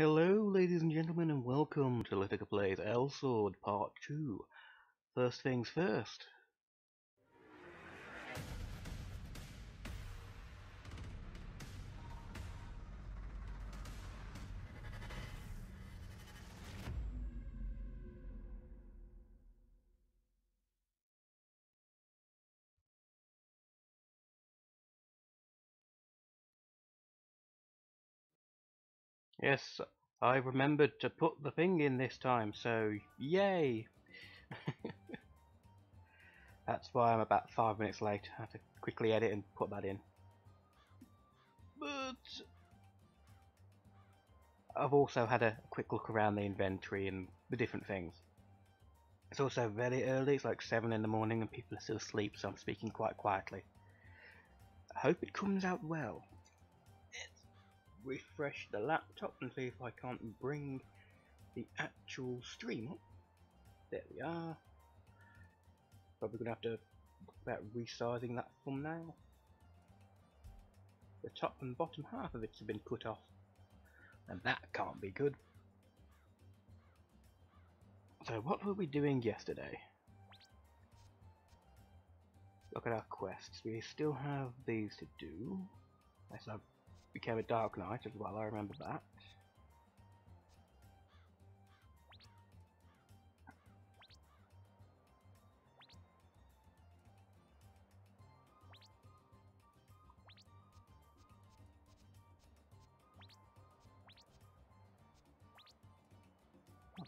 Hello, ladies and gentlemen, and welcome to Littica Plays Elsword Part 2. First things first. Yes, I remembered to put the thing in this time, so yay! That's why I'm about 5 minutes late. I have to quickly edit and put that in. But I've also had a quick look around the inventory and the different things. It's also very early, it's like 7 in the morning and people are still asleep, so I'm speaking quite quietly. I hope it comes out well. Refresh the laptop and see if I can't bring the actual stream up. There we are. Probably gonna have to look about resizing that thumbnail. The top and bottom half of it's been cut off, and that can't be good. So what were we doing yesterday? Look at our quests. We still have these to do. Yes, I became a Dark Knight as well, I remember that.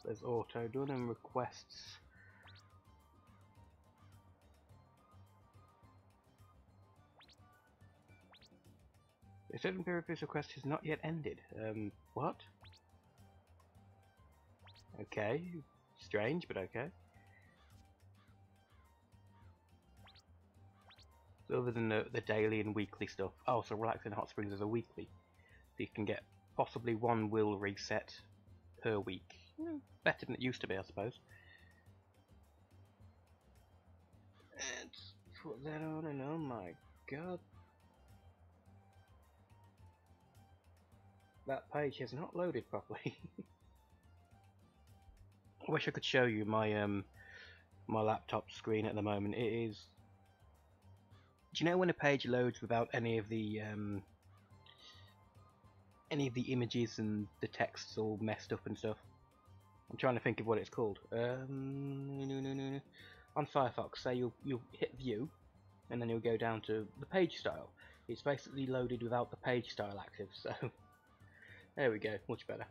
There's auto done and requests. The certain period of this request has not yet ended. What? Okay. Strange, but okay. So other than the daily and weekly stuff. Oh, so Relaxing Hot Springs is a weekly. So you can get possibly one will reset per week. Better than it used to be, I suppose. Let's put that on, and oh my god. That page has not loaded properly. I wish I could show you my my laptop screen at the moment. It is. Do you know when a page loads without any of the images and the text's all messed up and stuff? I'm trying to think of what it's called. On Firefox, say you'll hit view, and then you'll go down to the page style. It's basically loaded without the page style active. So there we go, much better.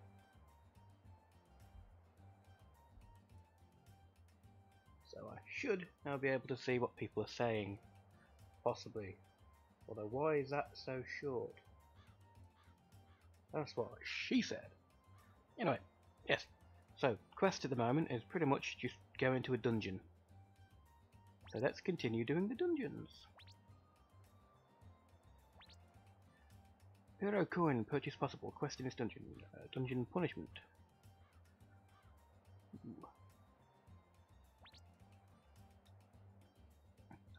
So I should now be able to see what people are saying, possibly. Although why is that so short? That's what she said. Anyway, yes. So, quest at the moment is pretty much just go into a dungeon. So let's continue doing the dungeons. Hero coin, purchase possible, quest in this dungeon. Dungeon punishment. Ooh.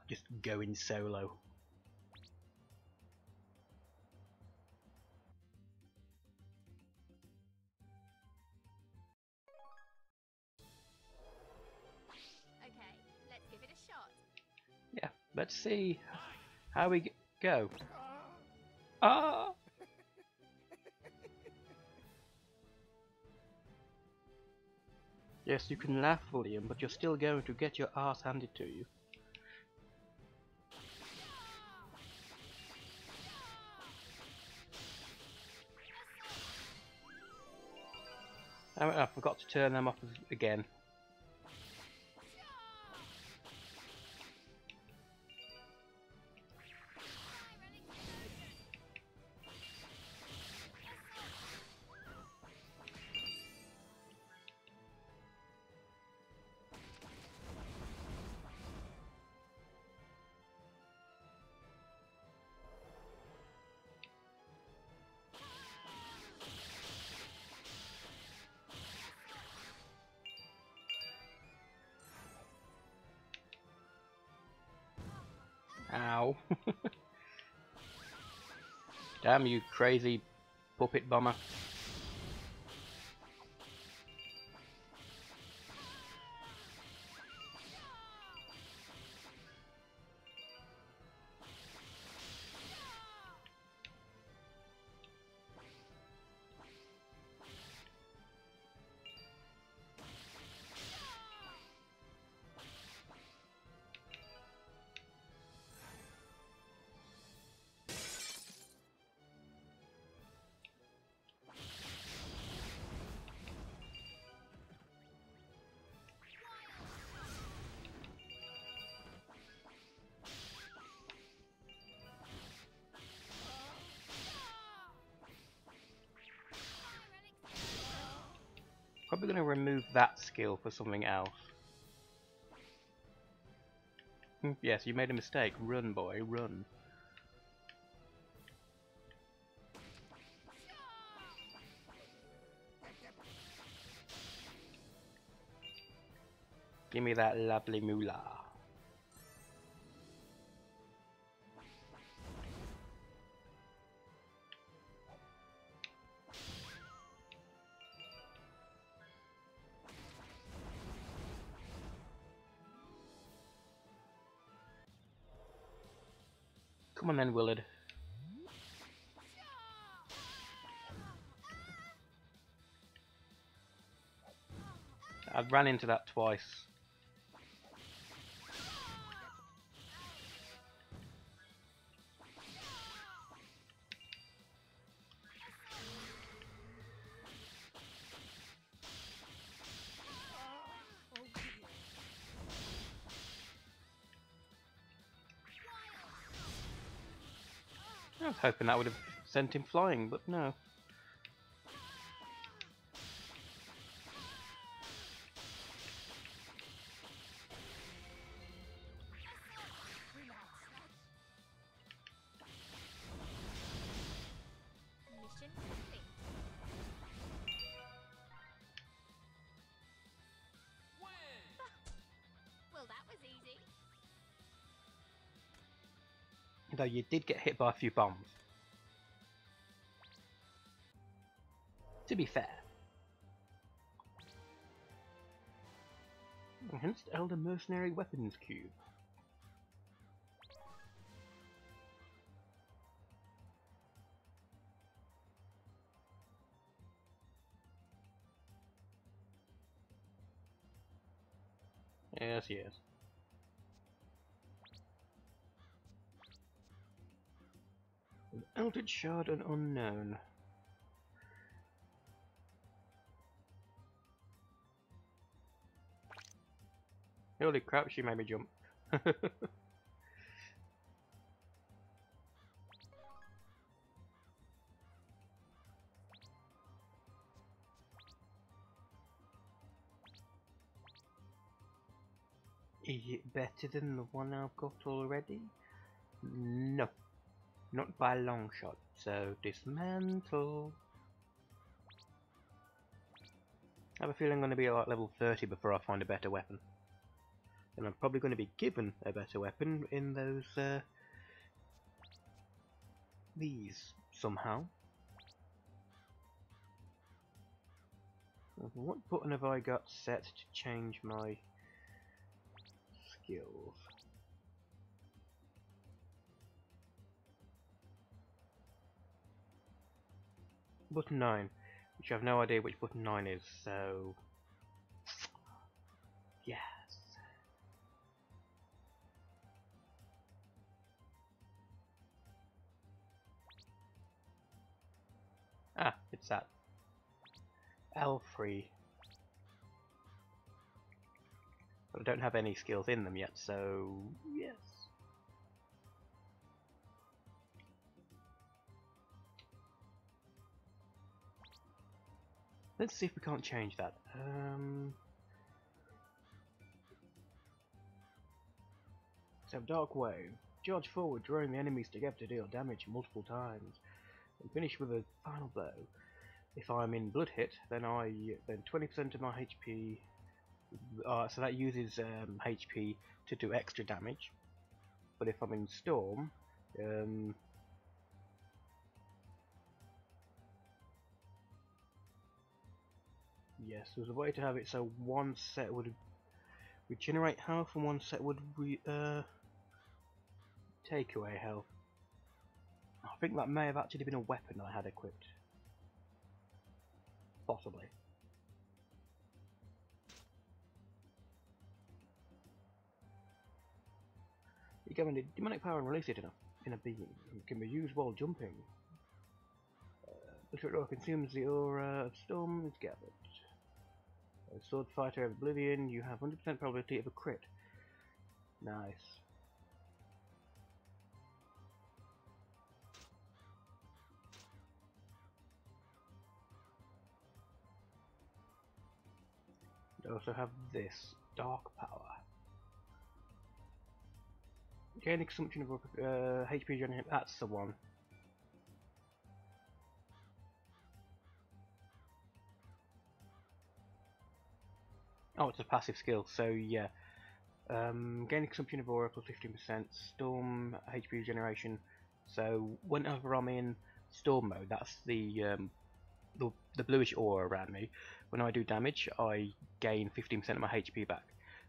Just going solo. Yeah, let's see how we go. Ah! Yes, you can laugh, William, but you're still going to get your ass handed to you. I forgot to turn them off again. Ow. Damn you crazy puppet bomber. Probably going to remove that skill for something else. Yes, you made a mistake. Run, boy, run. Give me that lovely moolah. Come on then, Willard. I've ran into that twice. I was hoping that would have sent him flying, but no. Well, that was easy. Though you did get hit by a few bombs. To be fair. Enhanced Elder Mercenary Weapons Cube. Yes, yes. An Eldritch Shard and Unknown. Holy crap, she made me jump. Is it better than the one I've got already? No. Not by a long shot. So, dismantle. I have a feeling I'm going to be like level 30 before I find a better weapon. And I'm probably going to be given a better weapon in those, these, somehow. What button have I got set to change my skills? Button 9, which I have no idea which button 9 is, so... yes. Ah, it's that. L3. But I don't have any skills in them yet, so... yes. Let's see if we can't change that. So Dark Wave. Charge forward, drawing the enemies together to deal damage multiple times. And finish with a final blow. If I'm in blood hit, then 20% of my HP. So that uses HP to do extra damage. But if I'm in storm, yes, there's a way to have it so one set would regenerate health and one set would take away health. I think that may have actually been a weapon I had equipped. Possibly. You go into demonic power and release it in a beam. It can be used while jumping. The short consumes the aura of storm is gathered. Sword Fighter of Oblivion, you have 100% probability of a crit. Nice. also have this dark power. Gaining consumption of HP generation. That's the one. Oh, it's a passive skill. So yeah. Gaining consumption of aura plus 15%. Storm HP generation. So whenever I'm in storm mode, that's the bluish aura around me. When I do damage, I gain 15% of my HP back.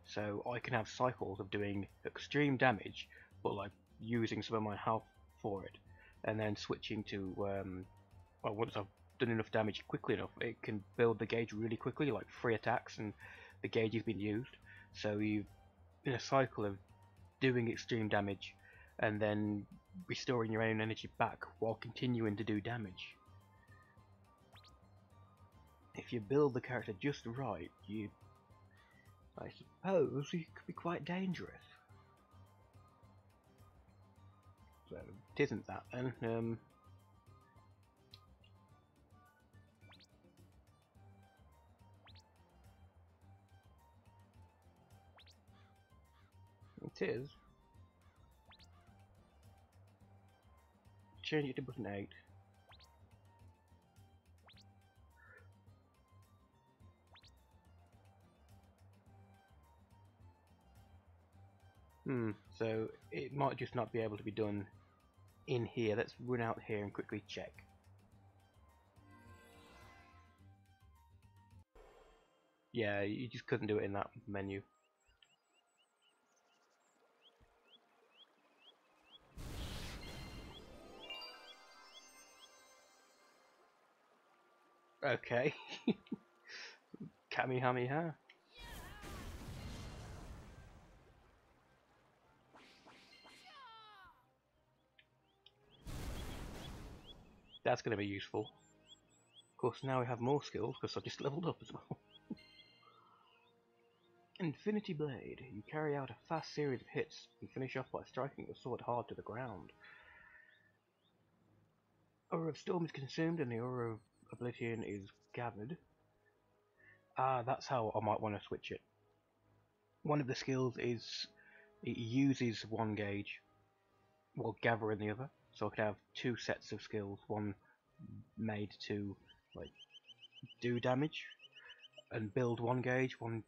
So I can have cycles of doing extreme damage, but like using some of my health for it, and then switching to well, once I've done enough damage quickly enough, it can build the gauge really quickly, like 3 attacks, and the gauge has been used. So you in a cycle of doing extreme damage, and then restoring your own energy back while continuing to do damage. If you build the character just right, I suppose you could be quite dangerous. So it isn't that then. It is. Change it to button 8. So it might just not be able to be done in here. Let's run out here and quickly check. Yeah, you just couldn't do it in that menu. Okay. Kamehameha. That's going to be useful. Of course, now we have more skills because I've just leveled up as well. Infinity Blade. You carry out a fast series of hits and finish off by striking your sword hard to the ground. Aura of Storm is consumed and the Aura of Oblivion is gathered. Ah, that's how I might want to switch it. One of the skills is it uses one gauge while gathering the other. So I could have 2 sets of skills, one made to like do damage and build one gauge, one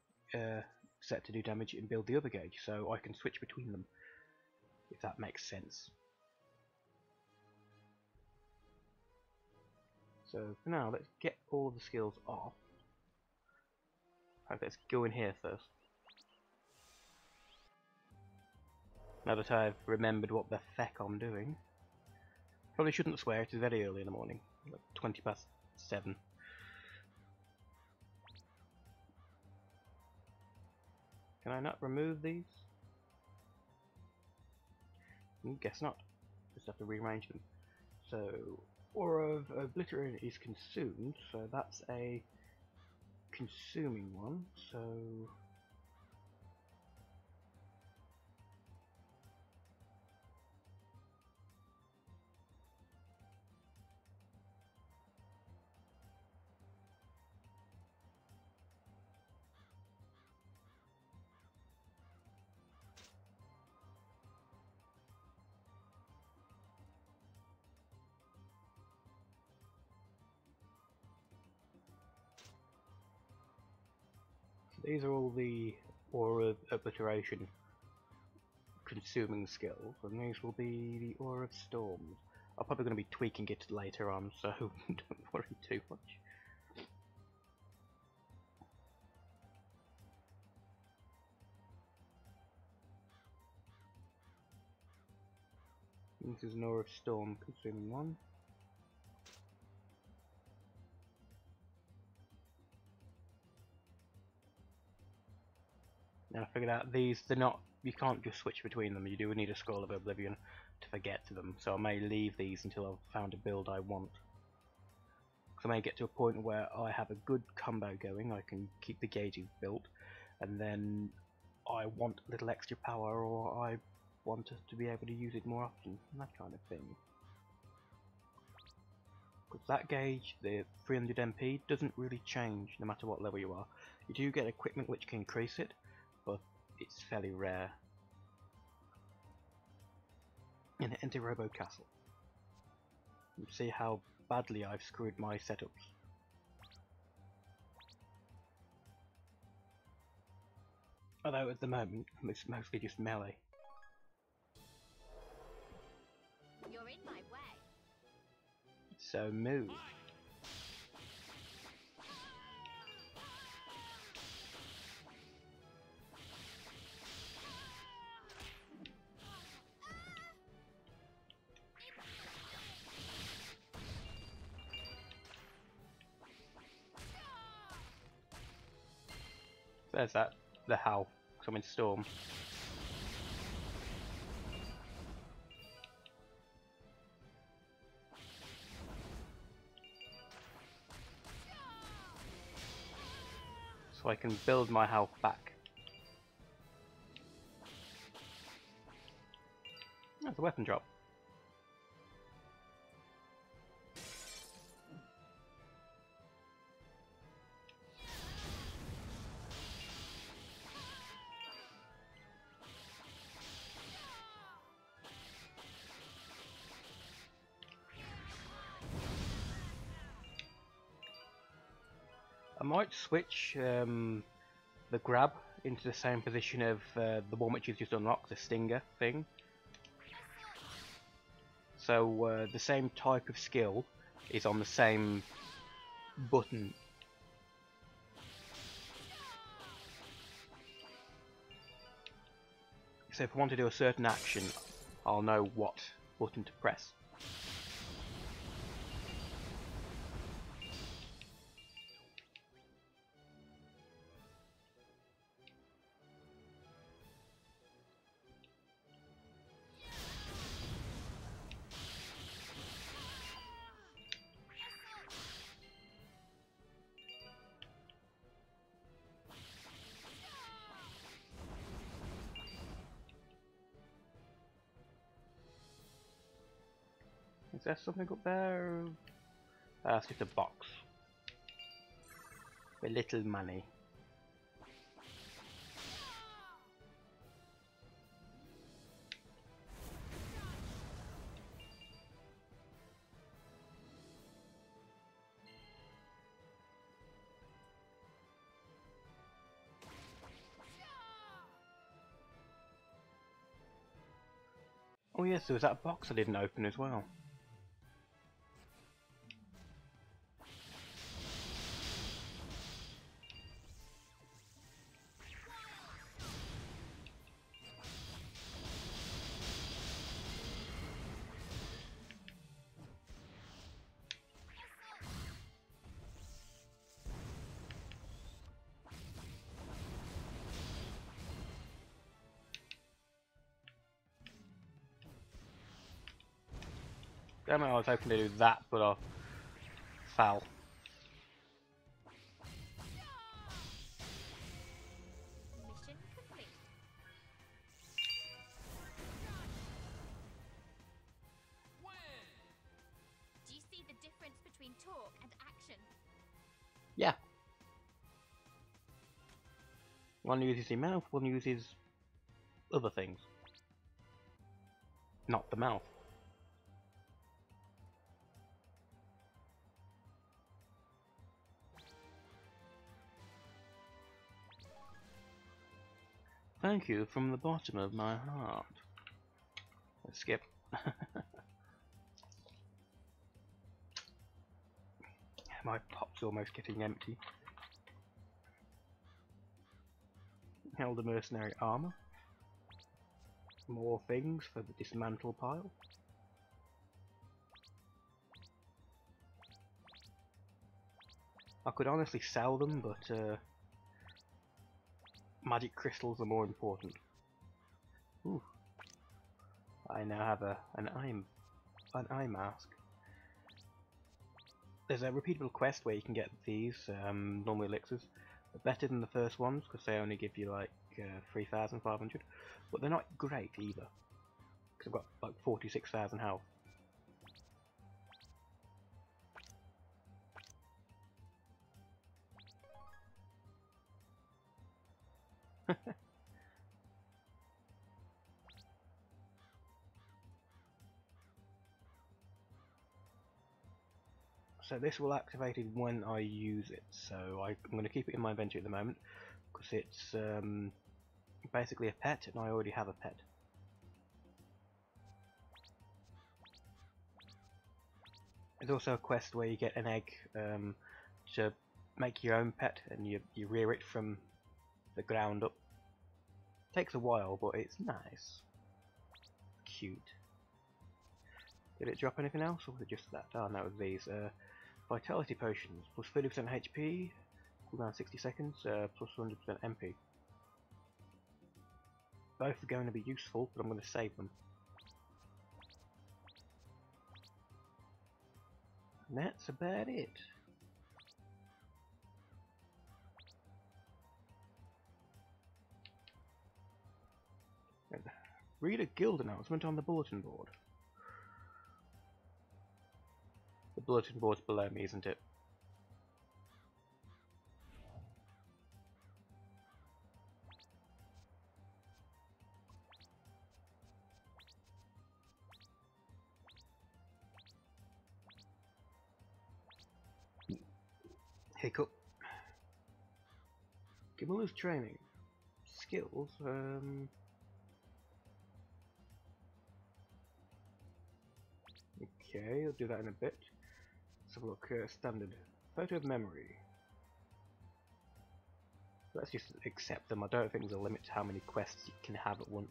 set to do damage and build the other gauge, so I can switch between them, if that makes sense. So for now, let's get all of the skills off. Okay, let's go in here first. Now that I've remembered what the feck I'm doing. Probably shouldn't swear, it is very early in the morning, like 7:20. Can I not remove these? Guess not. Just have to rearrange them. So, Aura of Obliterate is consumed, so that's a consuming one, so... These are all the Aura of Obliteration consuming skills, and these will be the Aura of Storms. I'm probably going to be tweaking it later on, so don't worry too much. This is an Aura of Storm consuming one. Now I figured out these, they're not, you can't just switch between them, you do need a Scroll of Oblivion to forget to them, so I may leave these until I've found a build I want. Because I may get to a point where I have a good combo going, I can keep the gauges built, and then I want a little extra power, or I want to be able to use it more often, that kind of thing. Because that gauge, the 300 MP, doesn't really change no matter what level you are. You do get equipment which can increase it, but it's fairly rare. And enter Robo Castle. You see how badly I've screwed my setups. Although at the moment, it's mostly just melee. You're in my way. So move. There's that, the Howl, coming storm. So I can build my health back. That's a weapon drop. I might switch the grab into the same position of the one which you've just unlocked, the stinger thing. So the same type of skill is on the same button. So if I want to do a certain action, I'll know what button to press. Is there something up there? It's just a box. A little money. Oh yes, there was that box I didn't open as well. Damn it, I was hoping to do that, but I fell. Mission complete. Do you see the difference between talk and action? Yeah. One uses his mouth, one uses other things. Not the mouth. Thank you from the bottom of my heart. Let's skip. My pop's almost getting empty. Held a mercenary armor. More things for the dismantle pile. I could honestly sell them, but magic crystals are more important. Ooh. I now have an eye mask. There's a repeatable quest where you can get these normal elixirs. They're better than the first ones because they only give you like 3,500, but they're not great either because I've got like 46,000 health. So this will activate it when I use it, so I'm going to keep it in my inventory at the moment because it's basically a pet and I already have a pet. There's also a quest where you get an egg to make your own pet and you rear it from the ground up. Takes a while, but it's nice. Cute. Did it drop anything else, or was it just that? Oh no, it was these. Vitality potions, plus 30% HP, cooldown 60 seconds, plus 100% MP. Both are going to be useful, but I'm going to save them. And that's about it. Read a guild announcement on the bulletin board. The bulletin board's below me, isn't it? Hiccup. Gamilla's training. Skills, okay, I'll do that in a bit. Let's have a look. Standard. Photo of memory. Let's just accept them. I don't think there's a limit to how many quests you can have at once.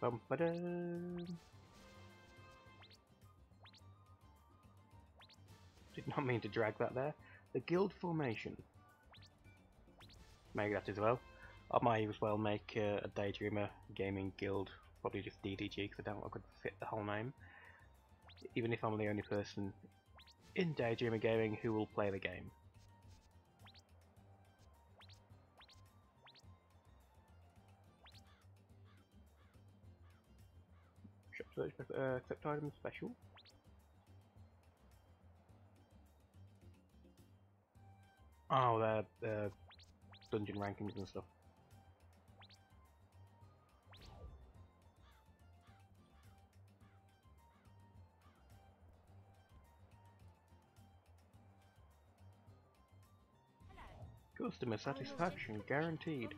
Bum-ba-dum. Did not mean to drag that there. The guild formation. Make that as well. I might as well make a Daydreamer Gaming Guild. Probably just DDG because I don't think I could fit the whole name. Even if I'm the only person in Daydreamer Gaming who will play the game. Shop search, accept items special. Oh, they're dungeon rankings and stuff. Customer satisfaction guaranteed.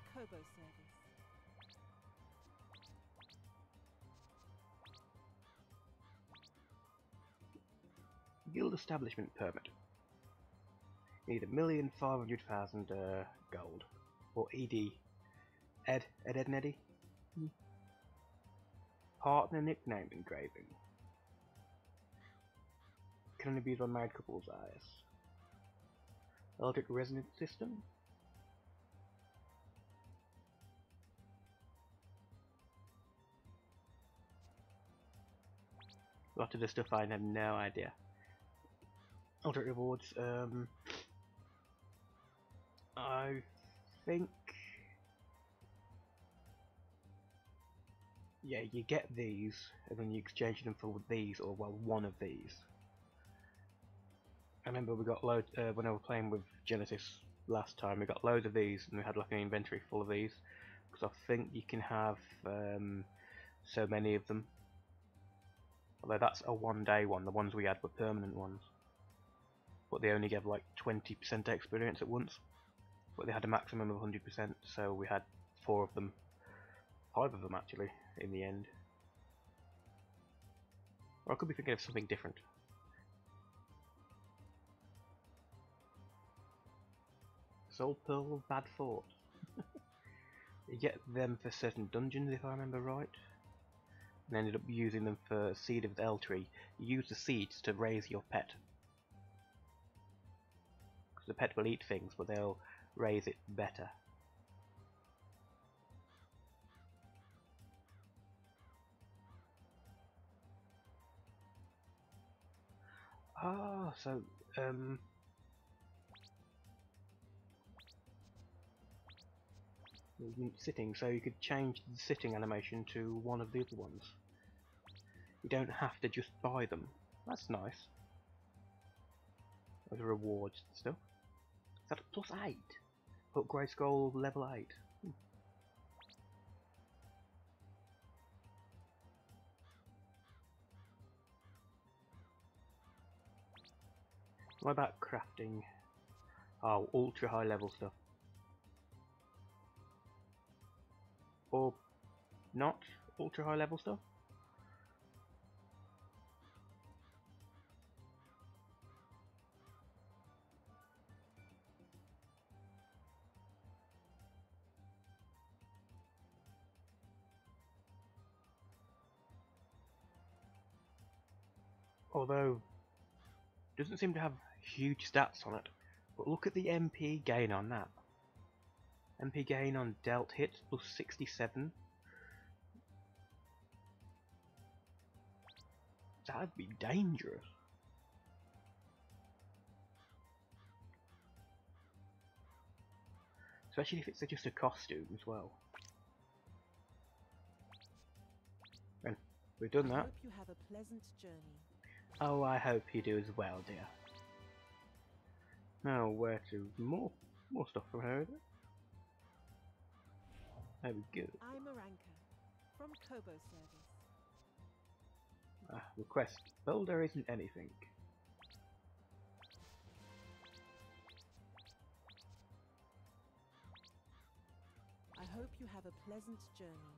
Guild establishment permit. Need 1,500,000 gold. Or ED. Ed and Eddie? Partner nickname engraving. Can only be used on married couples, yes. Electric resonance system. A lot of the stuff I have no idea. Alternate rewards, I think, yeah, you get these, and then you exchange them for these, or well, one of these. I remember we got loads, when I was playing with Genesis last time, we got loads of these, and we had like an inventory full of these, because I think you can have so many of them. Although that's a one-day one, the ones we had were permanent ones. But they only gave like 20% experience at once. But they had a maximum of 100%, so we had 4 of them. 5 of them actually, in the end. Or I could be thinking of something different. Soul Pearl of Bad Thoughts. You get them for certain dungeons if I remember right. And ended up using them for Seed of the Eltree. You use the seeds to raise your pet. Because the pet will eat things, but they'll raise it better. Ah, so, sitting, so you could change the sitting animation to one of the other ones. You don't have to just buy them. That's nice. Those are rewards and stuff. Is that plus 8? Upgrade scroll level 8. What about crafting? Oh, ultra high level stuff. Or not ultra high level stuff? Although, doesn't seem to have huge stats on it. But look at the MP gain on that. MP gain on dealt hits plus 67. That'd be dangerous. Especially if it's just a costume as well. And we've done that. I hope you have a pleasant journey. Oh, I hope you do as well, dear. Now, where to? More stuff from here, is it? There we go. I'm Aranka, from Kobo Service. Request. Well, there isn't anything. I hope you have a pleasant journey.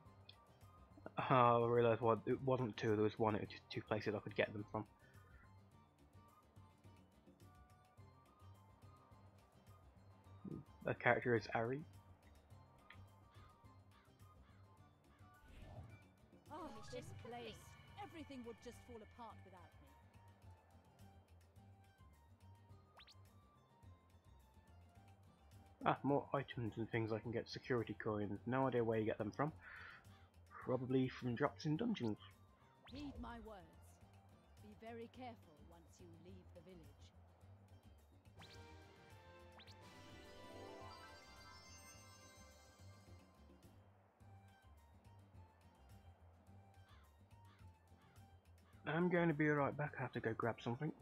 I realised it wasn't two, there was one, it was just two places I could get them from. The character is Ari. Oh, this place. Everything would just fall apart without me. More items and things I can get. Security coins. No idea where you get them from. Probably from drops in dungeons. Heed my words. Be very careful once you leave the village. I'm going to be right back. I have to go grab something.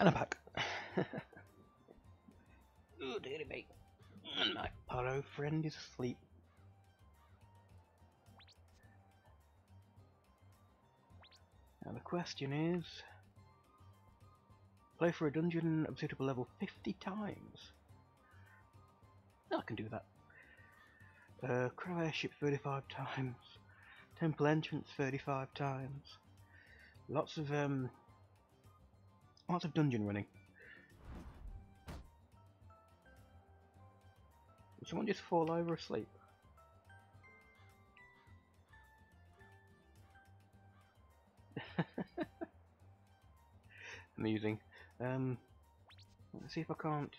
And I'm back. Oh dearie me. And my Paro friend is asleep. Now the question is, play for a dungeon of suitable level 50 times. I can do that. Crow airship 35 times. Temple entrance 35 times. Lots of dungeon running. Did someone just fall over asleep? Amusing. Let's see if I can't.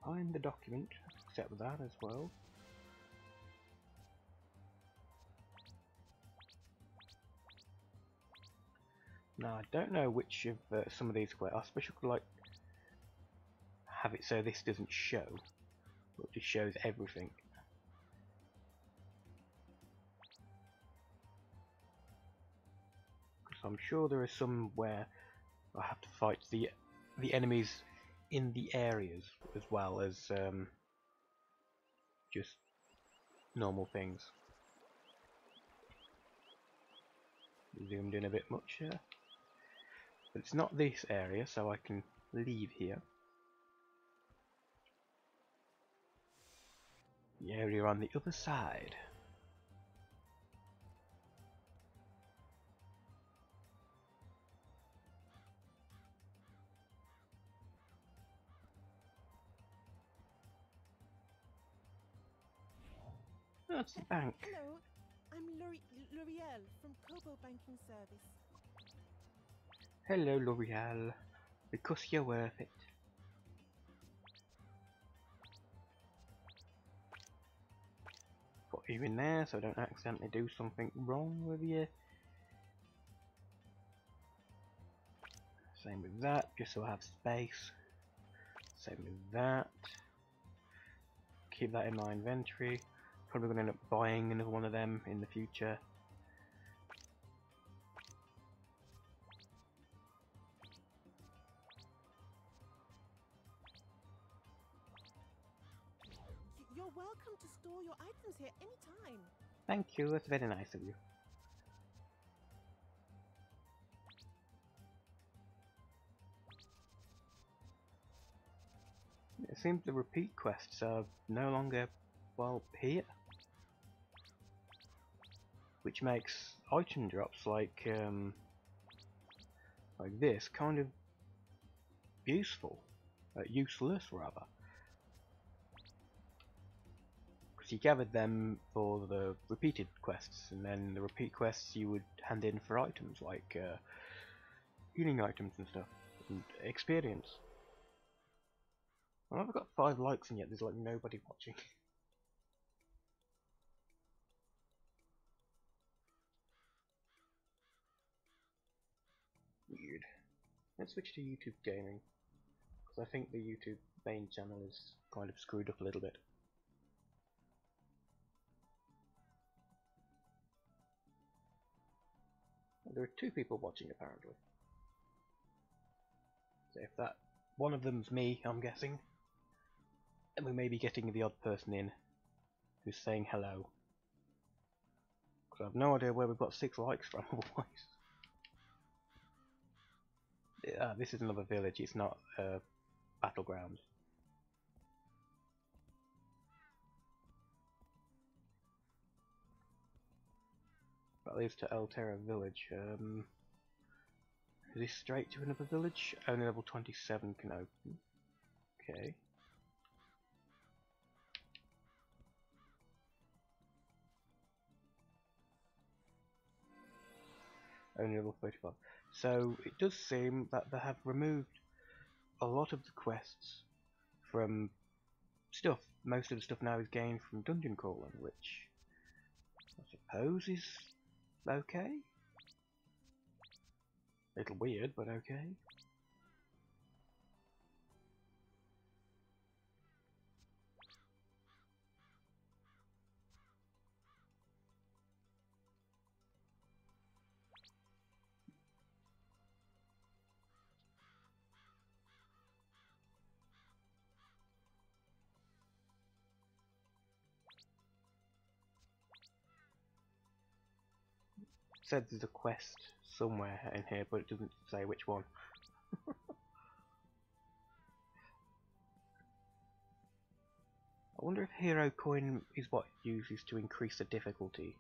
Find the document, accept that as well. Now I don't know which of some of these quests. I suppose you could like have it so this doesn't show, but just shows everything. Because I'm sure there is some where I have to fight the enemies in the areas as well as just normal things. Zoomed in a bit much here. But it's not this area, so I can leave here. The area on the other side. That's the bank. Hello, I'm L'Oreal from Kobo Banking Service. Hello, L'Oreal. Because you're worth it. Put you in there so I don't accidentally do something wrong with you. Same with that, just so I have space. Same with that. Keep that in my inventory. Probably going to end up buying another one of them in the future. You're welcome to store your items here anytime. Thank you, that's very nice of you. It seems the repeat quests are no longer, well, here. Which makes item drops like this kind of useful. Useless, rather. Because you gathered them for the repeated quests, and then the repeat quests you would hand in for items like healing items and stuff, and experience. I've got 5 likes and yet there's like nobody watching. Weird. Let's switch to YouTube gaming, because I think the YouTube main channel is kind of screwed up a little bit. There are 2 people watching apparently. So if that one of them's me, I'm guessing, and we may be getting the odd person in who's saying hello. Because I've no idea where we've got 6 likes from otherwise. This is another village, it's not battlegrounds. That leads to El Terra village. Is this straight to another village? Only level 27 can open. Okay. Only level 35. So it does seem that they have removed a lot of the quests from stuff. Most of the stuff now is gained from dungeon crawling, which I suppose is okay. A little weird, but okay. said there's a quest somewhere in here, but it doesn't say which one. I wonder if hero coin is what it uses to increase the difficulty.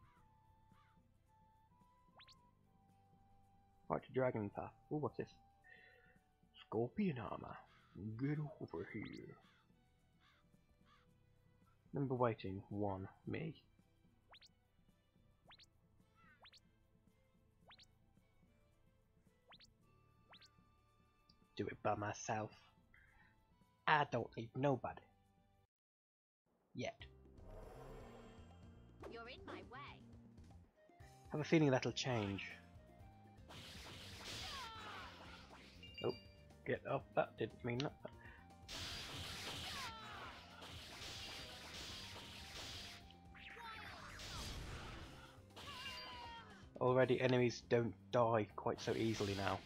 Right to Dragon Path. Oh, what's this? Scorpion armor. Get over here. Number waiting 1. Me. Do it by myself. I don't need nobody. Yet. You're in my way. I have a feeling that'll change. Oh, get off. That didn't mean that. Already enemies don't die quite so easily now.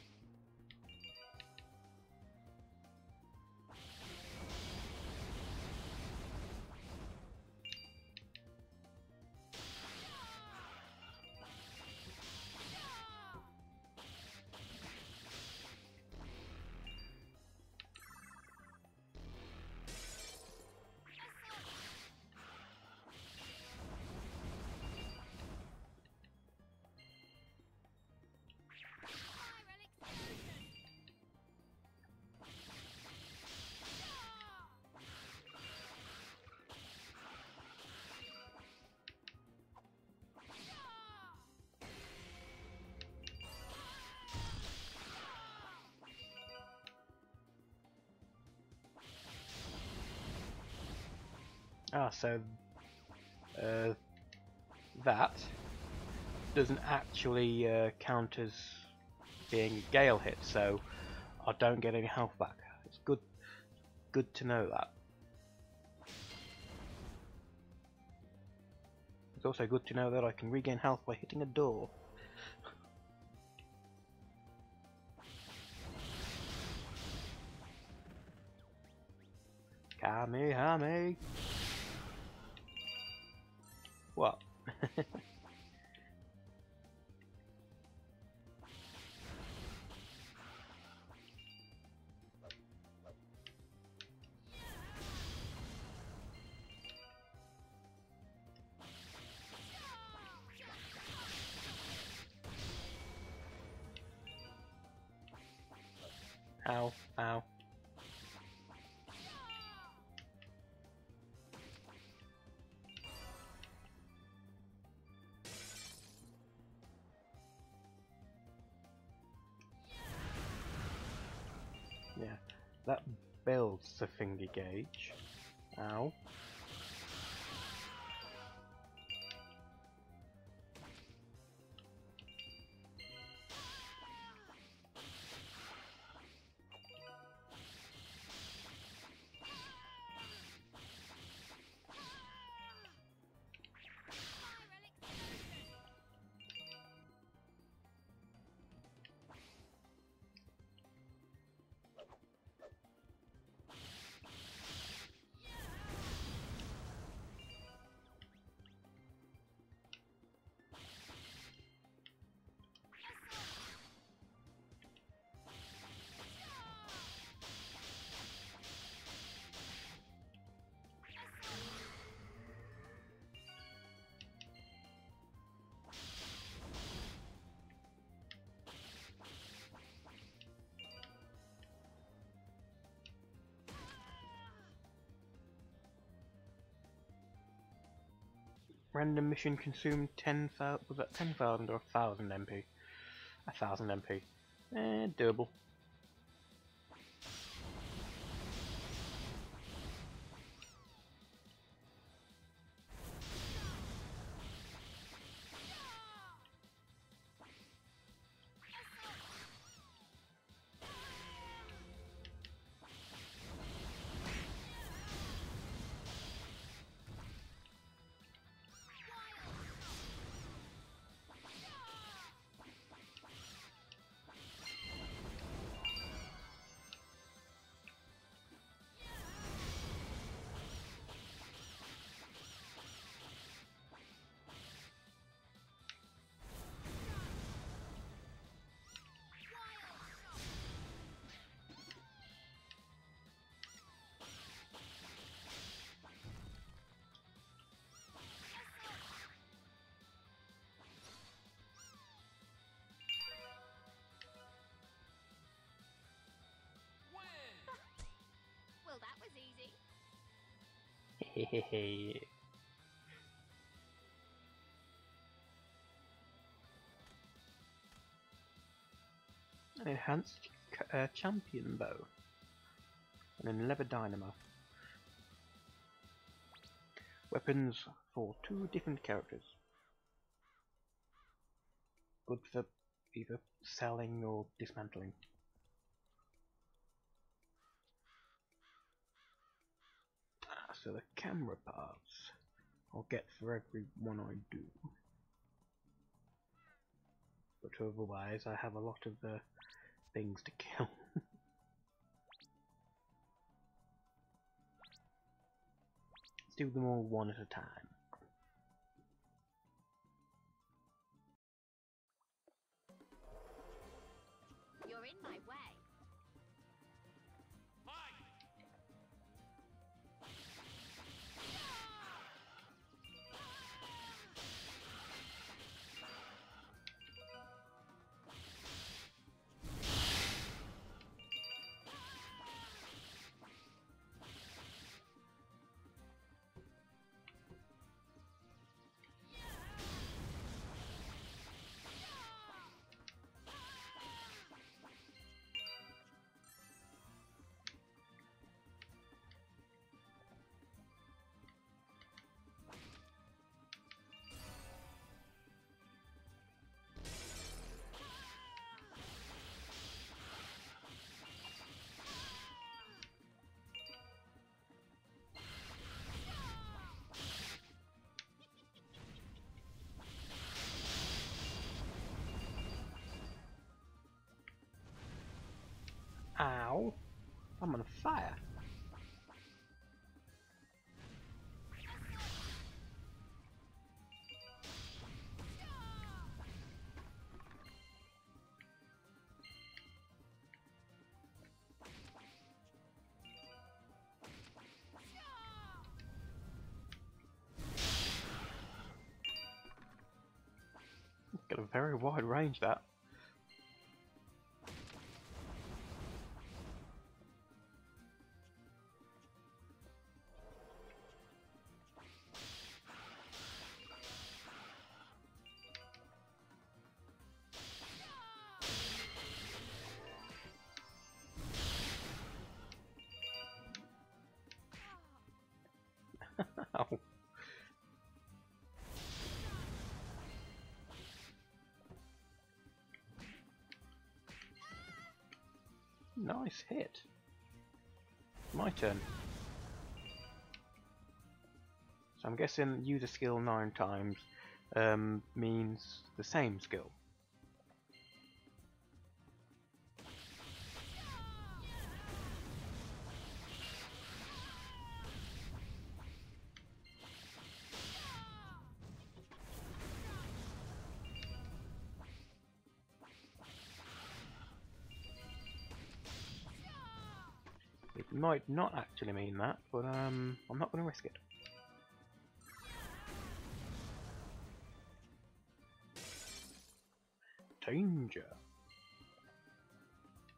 Ah, so that doesn't actually count as being a gale hit, so I don't get any health back. It's good to know that. It's also good to know that I can regain health by hitting a door. Kamehame! What? Ow, ow. Yeah, that builds the finger gauge. Ow. Random mission consumed 10,000, was that 10,000 or 1,000 MP? 1,000 MP. Doable. Hehehe. Enhanced champion bow. And a leather dynamo. Weapons for 2 different characters. Good for either selling or dismantling. So the camera parts I'll get for every one I do. But otherwise I have a lot of things to kill. Let's do them all one at a time. You're in my way. Ow! I'm on fire! Got a very wide range, that. Oh. Nice hit. My turn. So I'm guessing use a skill 9 times means the same skill. It might not actually mean that, but I'm not going to risk it. Danger!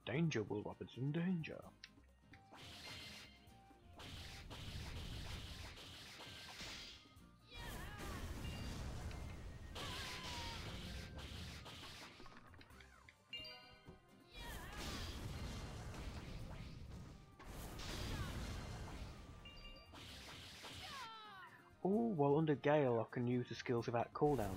Danger, Will Robinson, danger! Oh, well, under Gale I can use the skills without cooldown.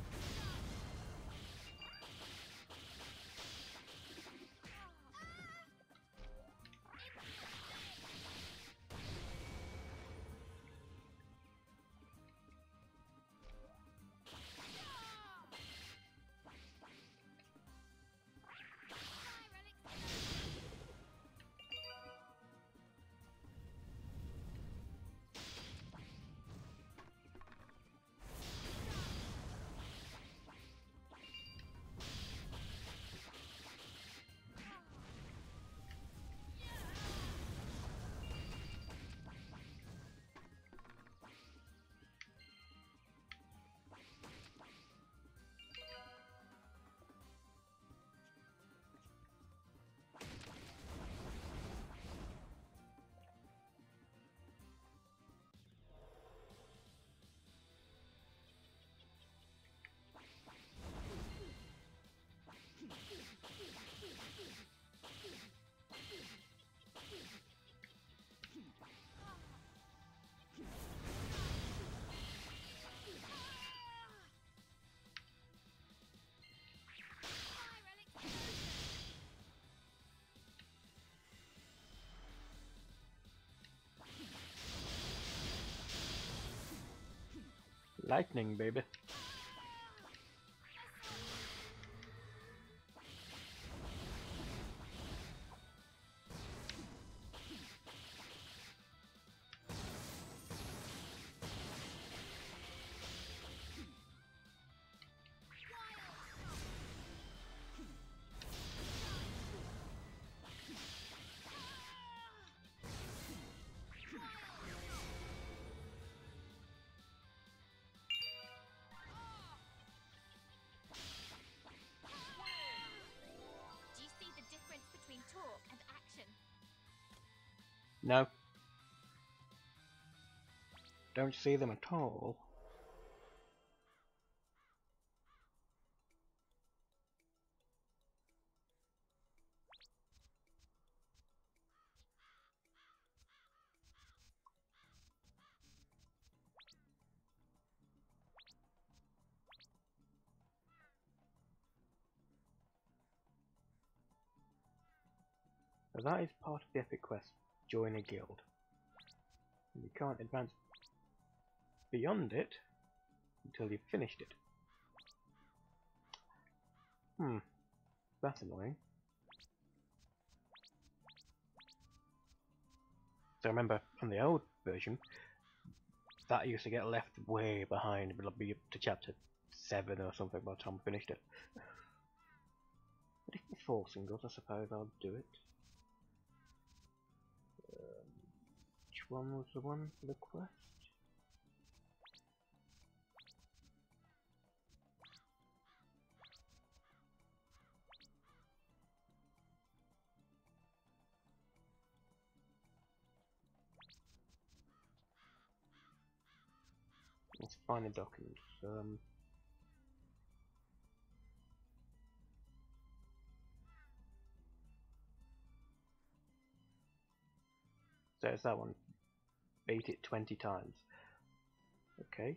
Lightning, baby. Do you see the difference between talk and action? No. Don't see them at all. So that is part of the epic quest. Join a guild. You can't advance beyond it until you've finished it. That's annoying. So remember, from the old version, that used to get left way behind. It'll be up to chapter 7 or something by the time I finished it. But if we're forcing us, I suppose I'll do it. Which one was the one for the quest? Let's find the documents. So it's that one. Beat it 20 times. Okay.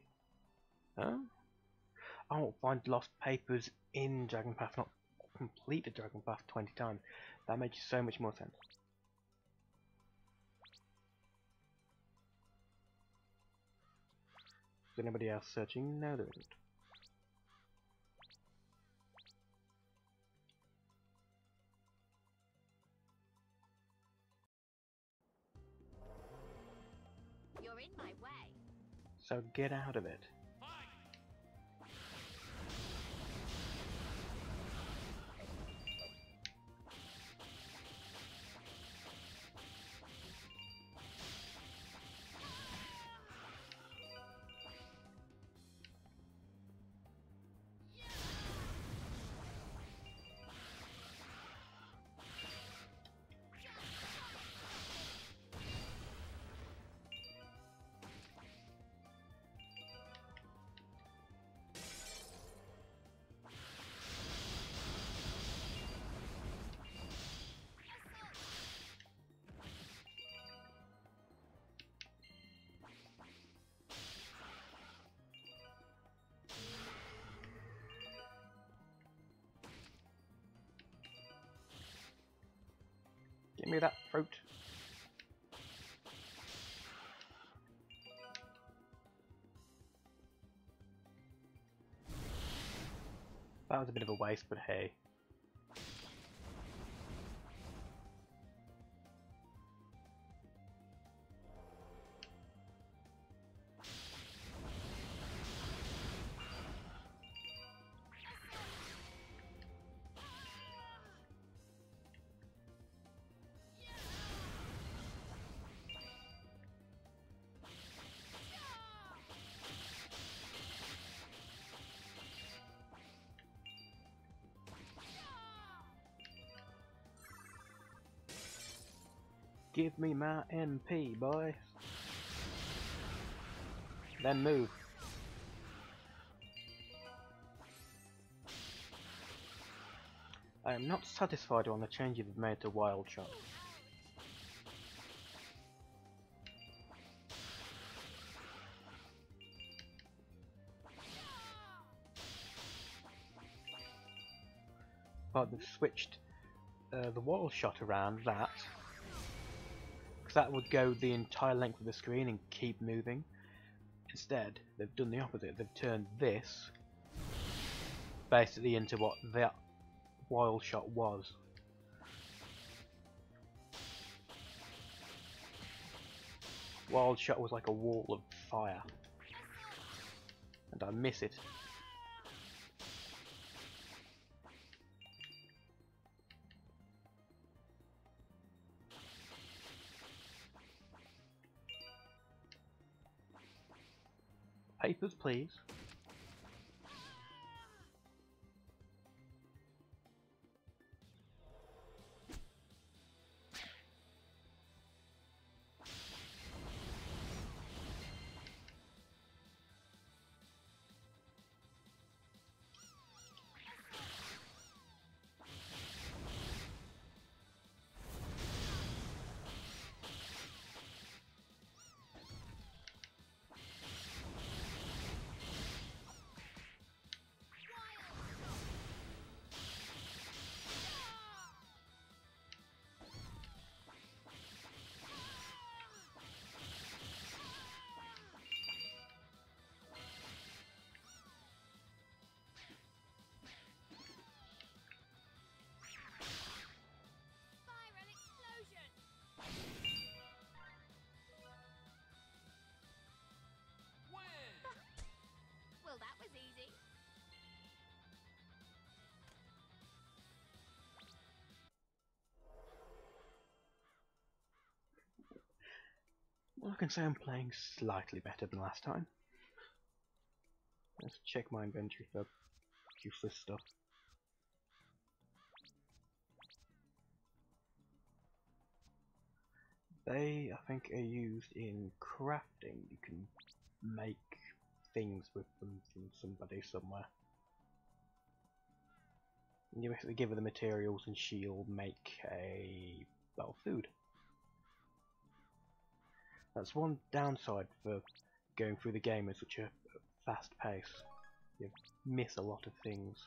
Huh? Oh, find lost papers in Dragon Path, not complete the Dragon Path 20 times. That makes so much more sense. Is anybody else searching? No, there isn't. You're in my way. So get out of it. Give me that fruit. That was a bit of a waste, but hey. Give me my MP, boy. Then move. I am not satisfied on the changes you've made to Wild Shot. But they've switched the Wild Shot around that. Because that would go the entire length of the screen and keep moving. Instead, they've done the opposite. They've turned this basically into what that wild shot was. Wild shot was like a wall of fire, and I miss it. Papers, please. Well, that was easy. Well, I can say I'm playing slightly better than last time. Let's check my inventory for useless stuff. They, I think, are used in crafting. You can make things with them from somebody somewhere. You basically give her the materials and she'll make a, well, food. That's one downside for going through the game at such a fast pace. You miss a lot of things.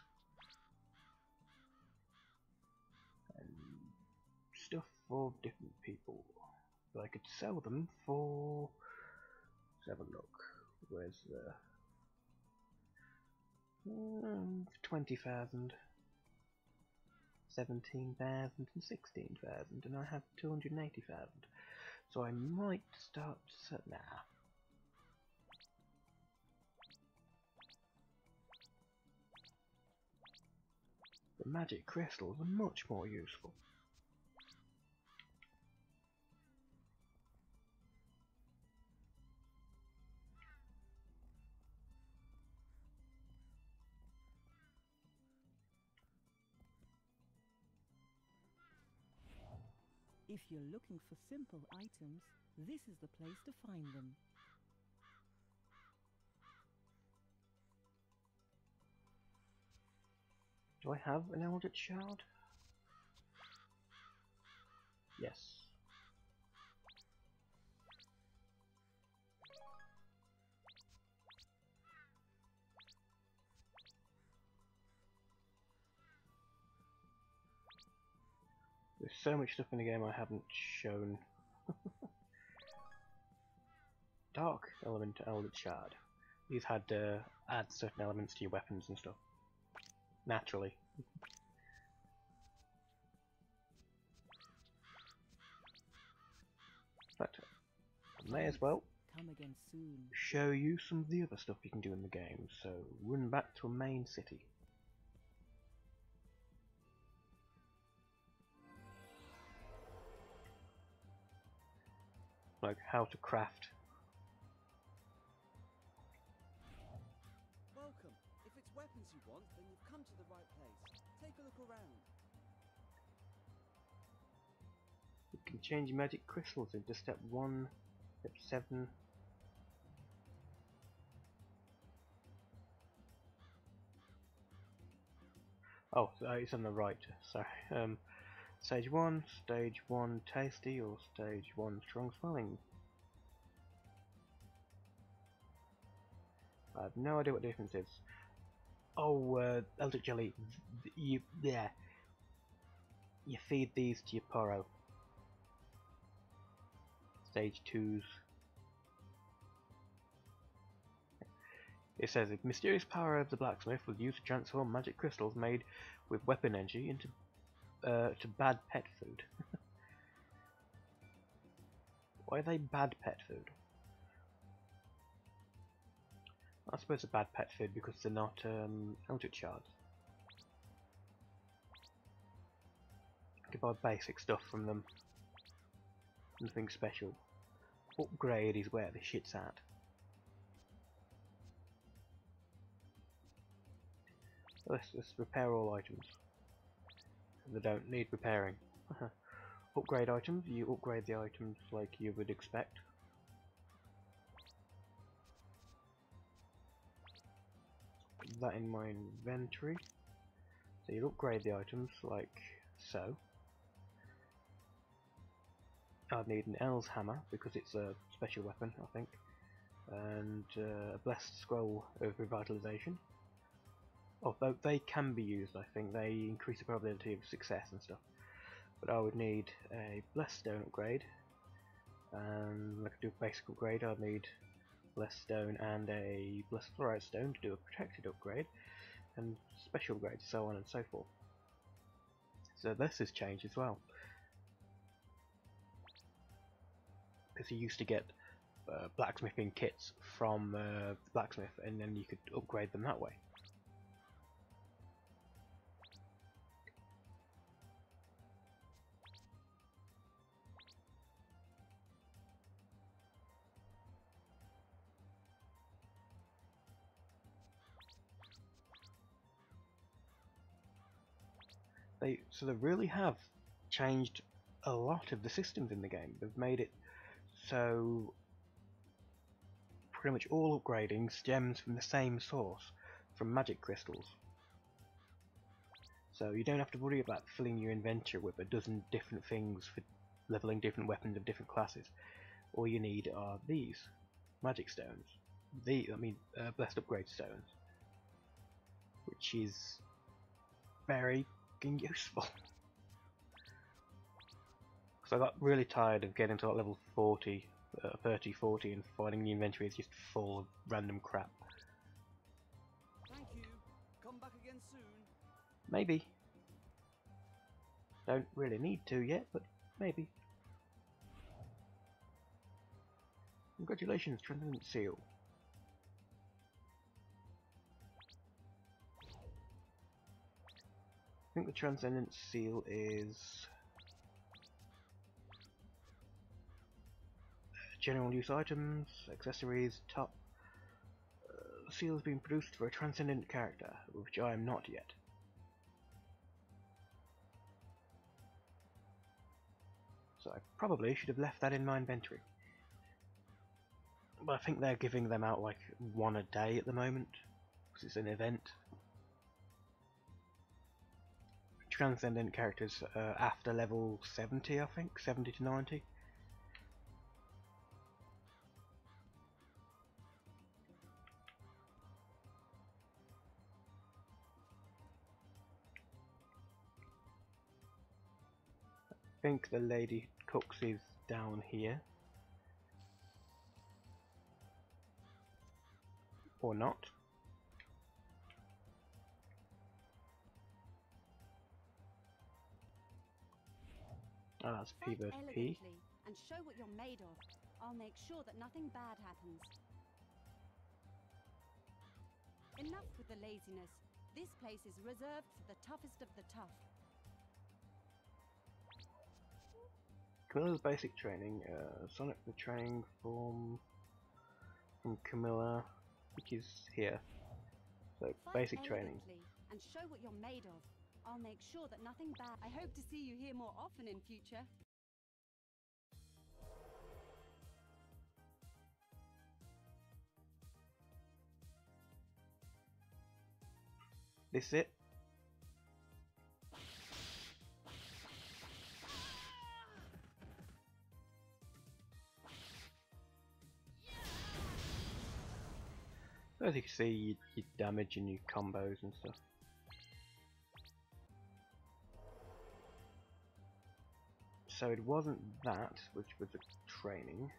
And stuff for different people. But I could sell them for... Let's have a look. Where's the... 20,000. 17,000 and 16,000, and I have 280,000. So I might start... Nah. The magic crystals are much more useful. If you're looking for simple items, this is the place to find them. Do I have an Eldritch Shard? Yes. There's so much stuff in the game I haven't shown. Dark element to Eldritch Shard. These had add certain elements to your weapons and stuff. Naturally. But I may as well Come again soon. show you some of the other stuff you can do in the game. So run back to a main city. Like how to craft. Welcome. If it's weapons you want, then you've come to the right place. Take a look around. You can change your magic crystals into step 1, step 7. Oh, it's on the right, sorry. Stage 1, stage 1 tasty, or stage 1 strong smelling. I have no idea what the difference is. Oh, Eldritch Jelly, you feed these to your Poro. Stage 2s. It says, a mysterious power of the blacksmith was used to transform magic crystals made with weapon energy into to bad pet food. Why are they bad pet food? I suppose they're bad pet food because they're not eldritch shards. You can buy basic stuff from them. Nothing special. Upgrade is where the shit's at. Let's repair all items. They don't need repairing. Upgrade items, you upgrade the items like you would expect. Put that in my inventory. So you upgrade the items like so. I'd need an L's hammer because it's a special weapon, I think. And a blessed scroll of revitalization. Although they can be used, I think they increase the probability of success and stuff. But I would need a blessed stone upgrade, and I could do a basic upgrade. I'd need blessed stone and a blessed fluorite stone to do a protected upgrade, and special upgrades, so on and so forth. So this has changed as well, because you used to get blacksmithing kits from the blacksmith, and then you could upgrade them that way. So they really have changed a lot of the systems in the game. They've made it so pretty much all upgrading stems from the same source, from magic crystals. So you don't have to worry about filling your inventory with a dozen different things for leveling different weapons of different classes. All you need are these magic stones. Blessed upgrade stones, which is very useful. Because I got really tired of getting to like level 30, 40 and finding the inventory is just full of random crap. Thank you. Come back again soon. Maybe. Don't really need to yet, but maybe. Congratulations, Transcendent Seal. I think the Transcendent Seal is general use items, accessories, top. The seal has been produced for a transcendent character, which I am not yet. So I probably should have left that in my inventory. But I think they're giving them out like one a day at the moment, because it's an event. Transcendent characters after level 70, I think, 70 to 90. I think the lady cooks is down here. Or not. Oh, that's P Fight versus P. elegantly and show what you're made of. I'll make sure that nothing bad happens. Enough with the laziness. This place is reserved for the toughest of the tough. Camilla's basic training. Sonic the training from Camilla, which is here. So Fight basic training. elegantly and show what you're made of. I'll make sure that nothing bad. I hope to see you here more often in future. This it? As you can see, your damage and your combos and stuff. So it wasn't that, which was a training.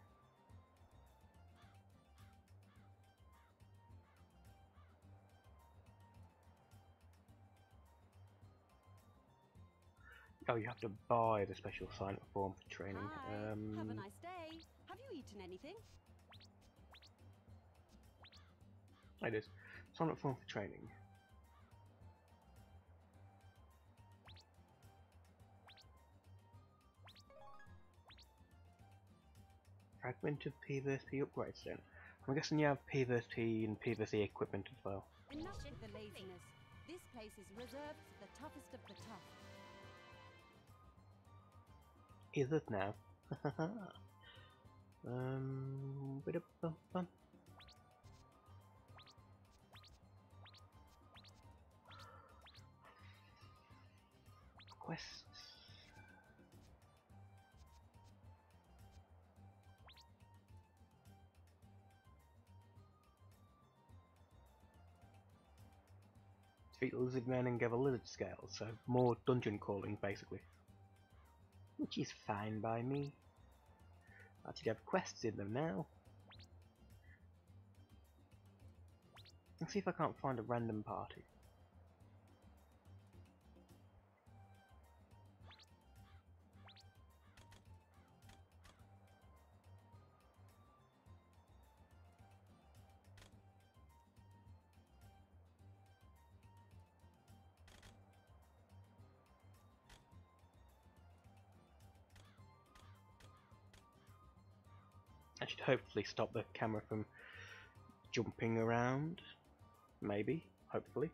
Oh, you have to buy the special sign-up form for training. Hi. Have a nice day. Have you eaten anything? It is. Sign-up form for training. Fragment of P vs P upgrades then. I'm guessing you have P vs P and P vs E equipment as well. Enough with the laziness. This place is reserved for the toughest of the tough. Is it now? Bit-a-bum-bum. Quests. Defeat lizard men and gather lizard scales, so more dungeon crawling basically. Which is fine by me. Actually have quests in them now. Let's see if I can't find a random party. I should hopefully stop the camera from jumping around. Maybe, hopefully.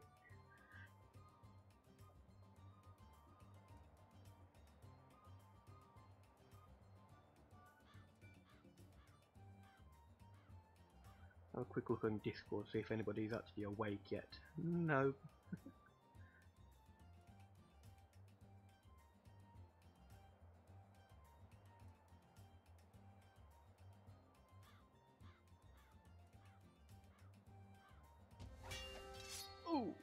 Have a quick look on Discord, see if anybody's actually awake yet. No. Ooh.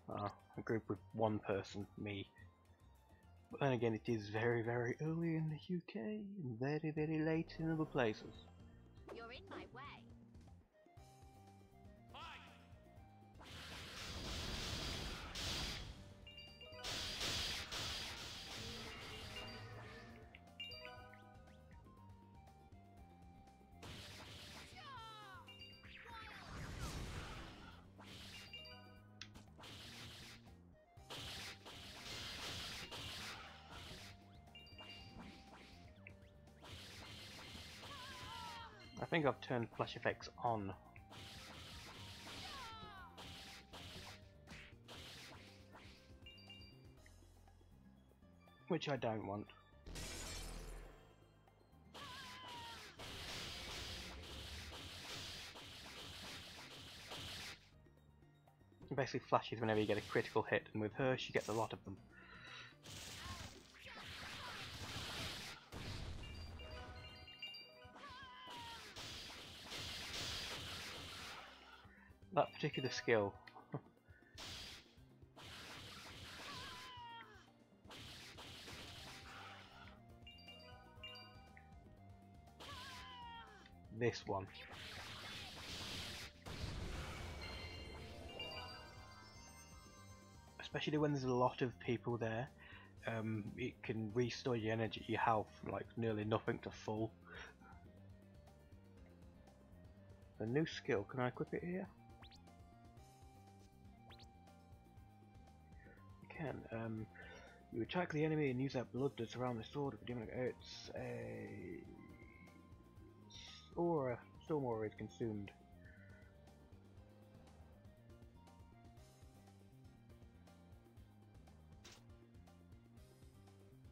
Ah, a group with one person, me. But then again, it is very, very early in the UK and very, very late in other places. You're in my way. I think I've turned flash effects on. Which I don't want. It basically flashes whenever you get a critical hit, and with her she gets a lot of them. That particular skill. This one. Especially when there's a lot of people there, it can restore your energy, your health, from like nearly nothing to full. A new skill, can I equip it here? Can. You attack the enemy and use that blood to surround the sword. It's a aura. Storm aura is consumed.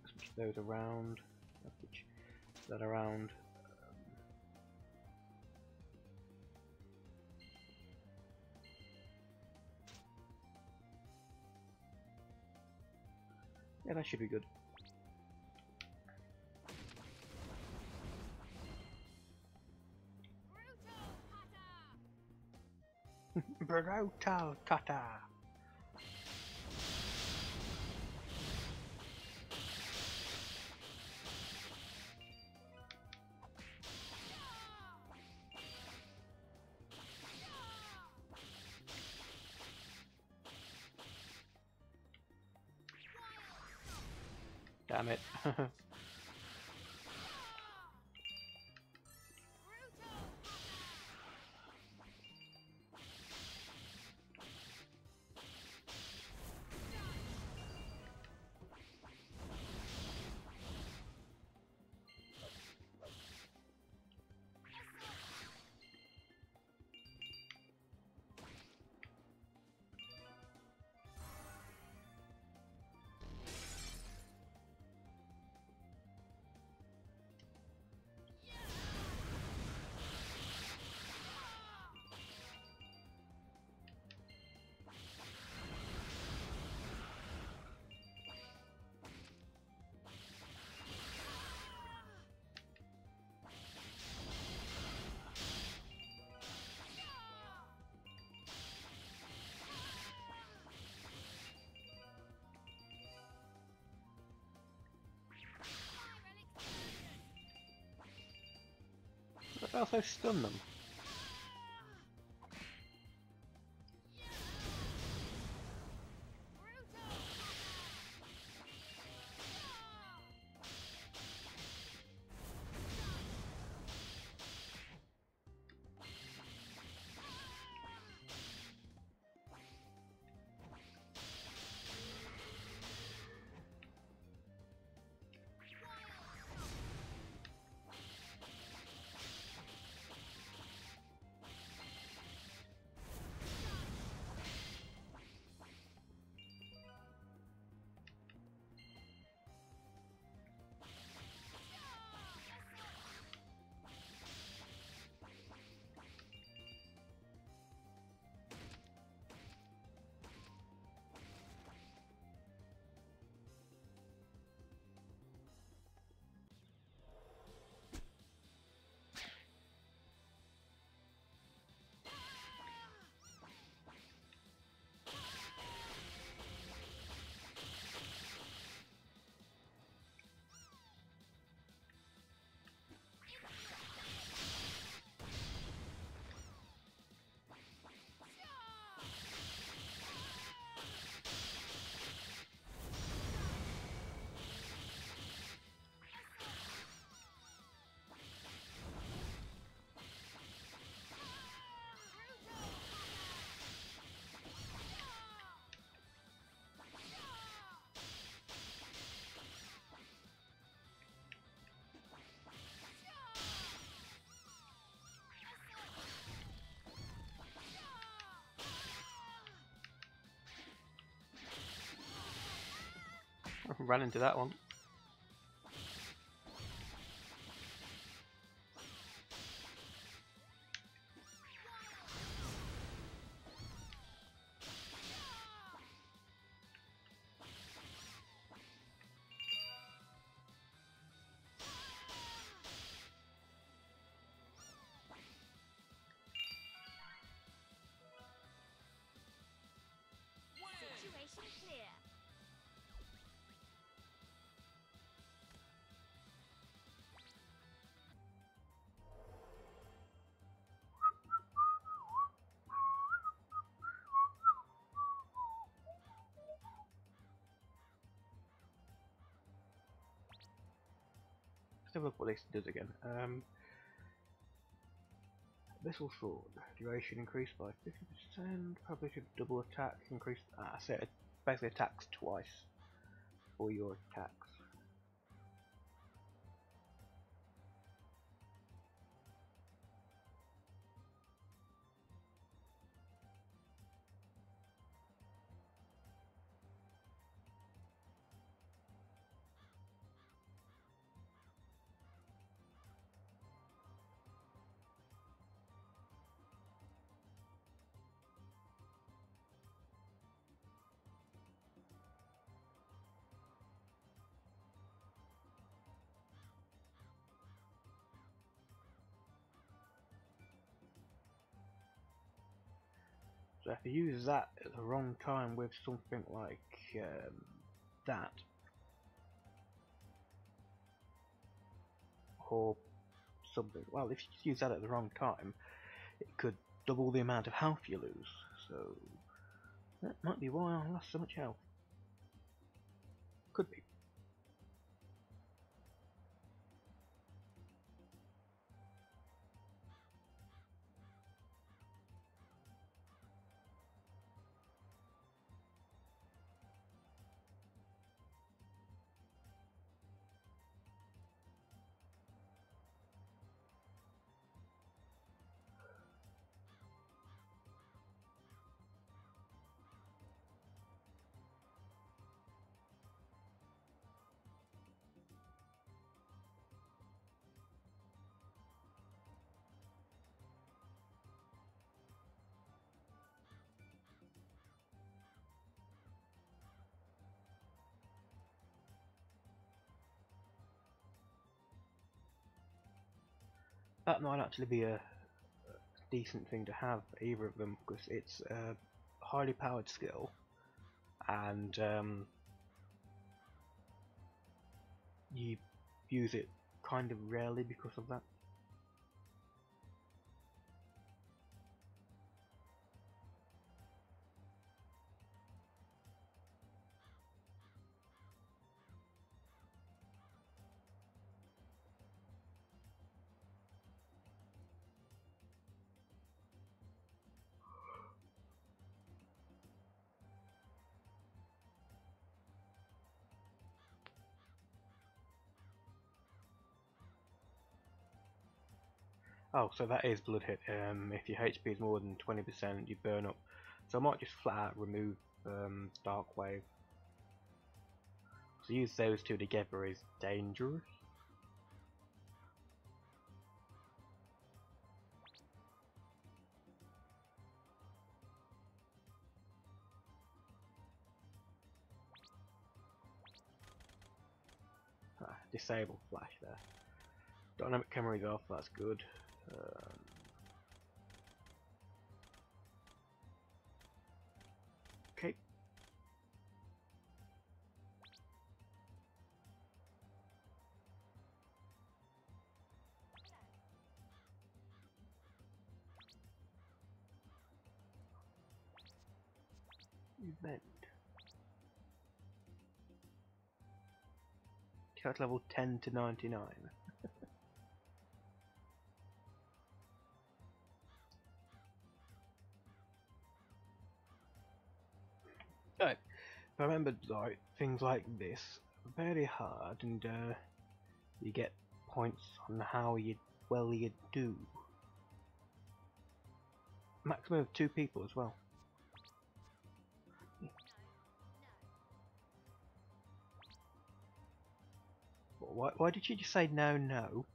Switch those around. Switch that around. Yeah, that should be good. Brutal kata. Damn it. I also stun them. Ran into that one. Situation clear. Let's have a look what this does again. Abyssal Sword. Duration increased by 50%. Probably should double attack increase. So it basically attacks twice for your attacks. So if you use that at the wrong time with something like that, or something, well, if you use that at the wrong time, it could double the amount of health you lose. So that might be why I lost so much health. Could be. that might actually be a decent thing to have, either of them, because it's a highly powered skill, and you use it kind of rarely because of that. Oh, so that is blood hit. If your HP is more than 20%, you burn up. So I might just flat out remove Dark Wave. So use those two together is dangerous. Disable flash there. Dynamic camera is off, that's good. Okay. Event. Character level 10 to 99. Right. If I remember right, things like this are very hard, and you get points on how well you do. Maximum of 2 people as well. Why did you just say no, no?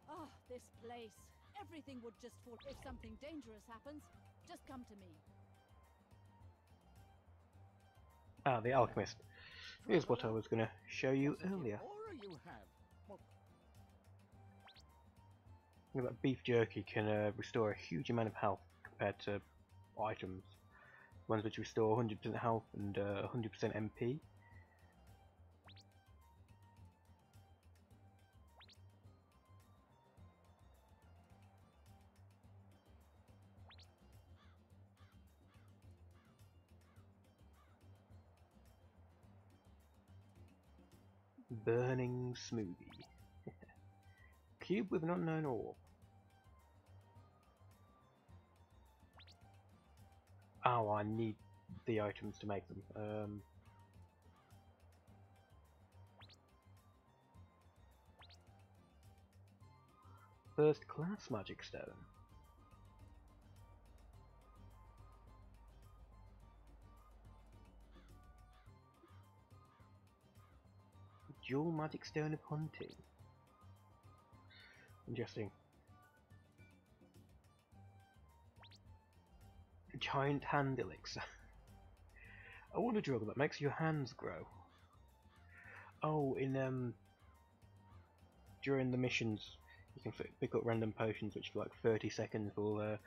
Ah, this place. Everything would just fall. If something dangerous happens, just come to me. Ah, the alchemist. Here's what I was going to show you earlier. Look at that beef jerky can restore a huge amount of health compared to items. Ones which restore 100% health and 100% MP. Burning smoothie. Cube with an unknown orb. Oh, I need the items to make them. First class magic stone. Dual magic stone of hunting. Interesting. Giant hand elixir. I want a drug that makes your hands grow. Oh, in during the missions, you can pick up random potions which for like 30 seconds will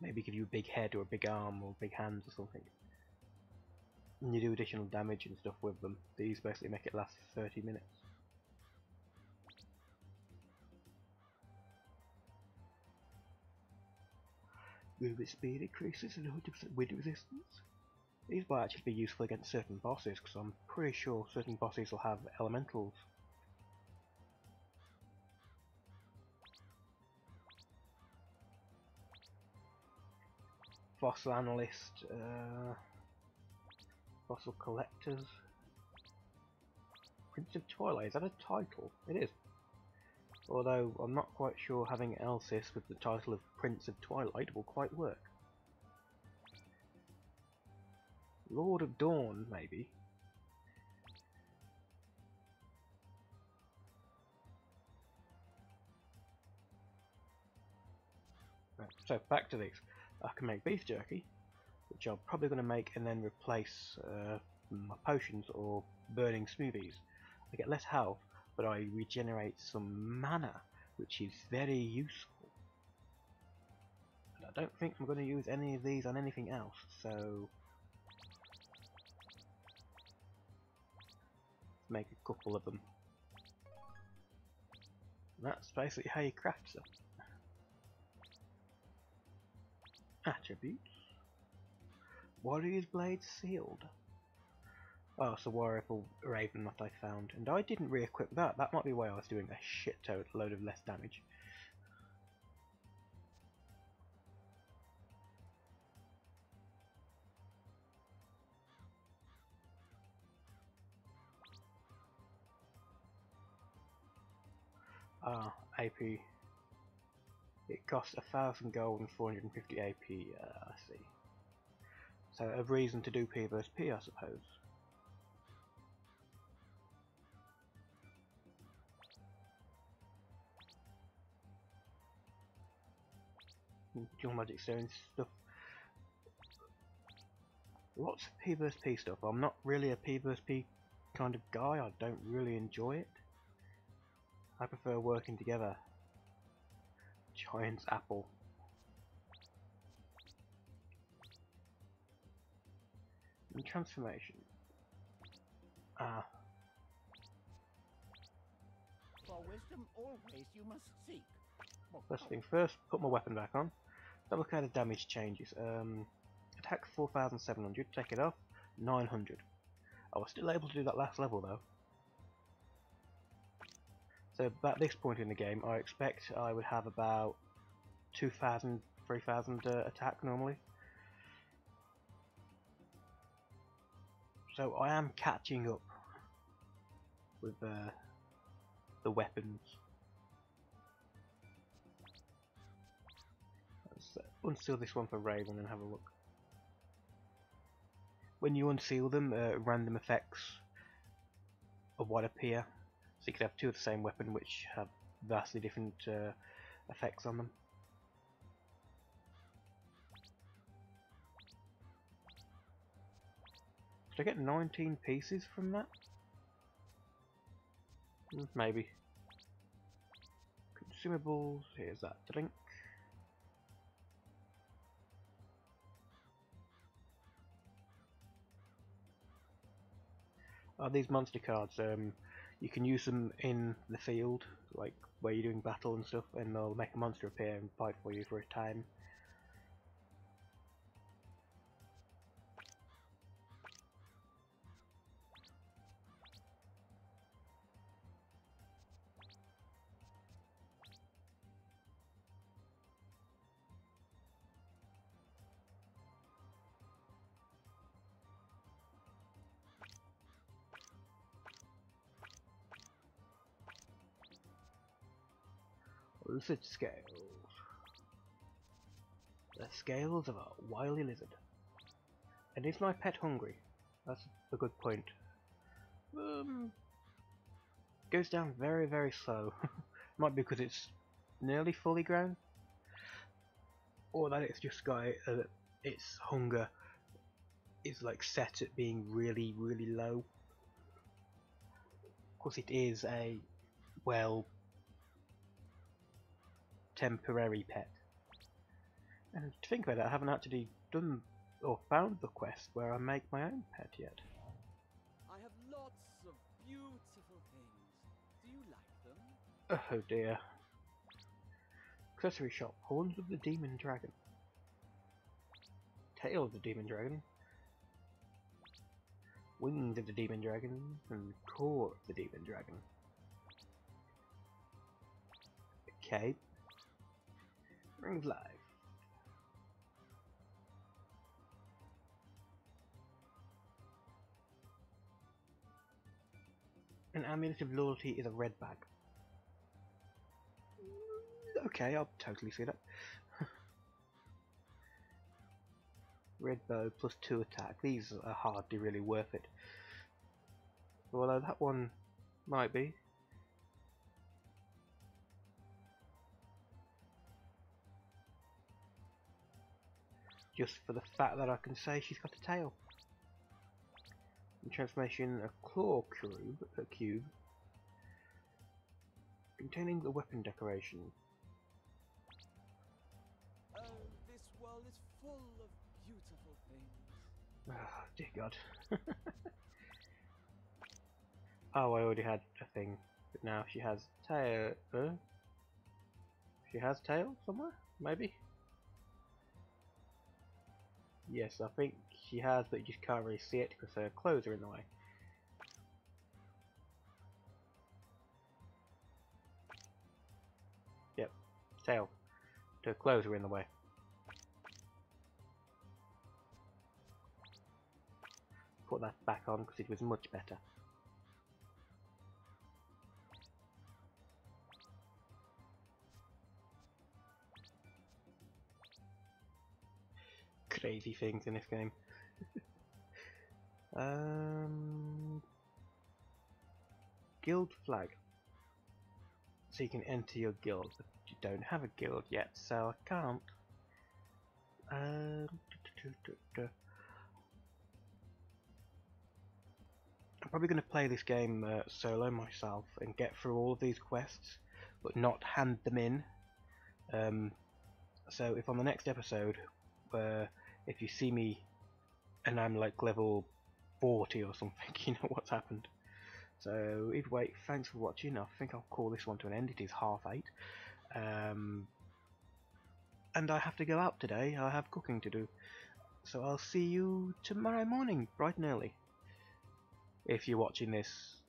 maybe give you a big head or a big arm or big hands or something. And you do additional damage and stuff with them. These basically make it last 30 minutes. Movement speed increases and 100% wind resistance. These might actually be useful against certain bosses, because I'm pretty sure certain bosses will have elementals. Fossil analyst, fossil collectors. Prince of Twilight, is that a title? It is. Although I'm not quite sure having Elsword with the title of Prince of Twilight will quite work. Lord of Dawn, maybe. Right, so back to these. I can make beef jerky, which I'm probably going to make and then replace my potions or burning smoothies. I get less health, but I regenerate some mana, which is very useful. And I don't think I'm going to use any of these on anything else, so let's make a couple of them. And that's basically how you craft them. Attributes. Warrior's Blade sealed. Oh, it's a Warrior Raven that I found, and I didn't re-equip that. That might be why I was doing a shit load of less damage. Ah, AP. It costs 1,000 gold and 450 AP. I see. So a reason to do P vs P, I suppose. Dual magic stone stuff. Lots of P vs P stuff. I'm not really a P vs P kind of guy. I don't really enjoy it. I prefer working together. Giant's apple. And transformation. Ah. For wisdom always you must seek. First thing first, put my weapon back on. Double look how the damage changes. Attack 4,700, take it off, 900. I was still able to do that last level though. So at this point in the game, I expect I would have about 2,000, 3,000 attack normally. So I am catching up with the weapons. Let's unseal this one for Raven and have a look. When you unseal them, random effects of what appear. So you could have two of the same weapon which have vastly different effects on them. Did I get 19 pieces from that? Maybe. Consumables, here's that drink. These monster cards, you can use them in the field, like where you're doing battle and stuff, and they'll make a monster appear and fight for you for a time. Lizard scales. The scales of a wily lizard. And is my pet hungry? That's a good point. Goes down very, very slow. Might be because it's nearly fully grown, or that it's just got its hunger is like set at being really, really low. Of course, it is a temporary pet. And to think about it, I haven't actually done or found the quest where I make my own pet yet. I have lots of beautiful things. Do you like them? Oh dear. Accessory shop. Horns of the Demon Dragon. Tail of the Demon Dragon. Wings of the Demon Dragon. And core of the Demon Dragon. Okay. Ring of Life. An amulet of loyalty is a red bag. Okay, I'll totally see that. Red bow plus 2 attack. These are hardly really worth it. Although that one might be. Just for the fact that I can say she's got a tail. Transformation, a claw cube containing the weapon decoration. Oh, this world is full of beautiful things. Oh, dear God. Oh, I already had a thing, but now she has tail. She has tail somewhere, maybe? Yes, I think she has, but you just can't really see it because her clothes are in the way. Yep, tail. Her clothes are in the way. Put that back on because it was much better. Crazy things in this game. Guild flag. So you can enter your guild, but you don't have a guild yet, so I can't. I'm probably going to play this game solo myself and get through all of these quests, but not hand them in. So if on the next episode, if you see me and I'm like level 40 or something, you know what's happened. So either way, thanks for watching. I think I'll call this one to an end. It is 8:30. And I have to go out today. I have cooking to do. So I'll see you tomorrow morning, bright and early. If you're watching this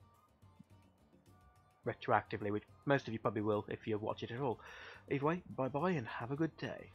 retroactively, which most of you probably will if you watch it at all. Either way, bye bye and have a good day.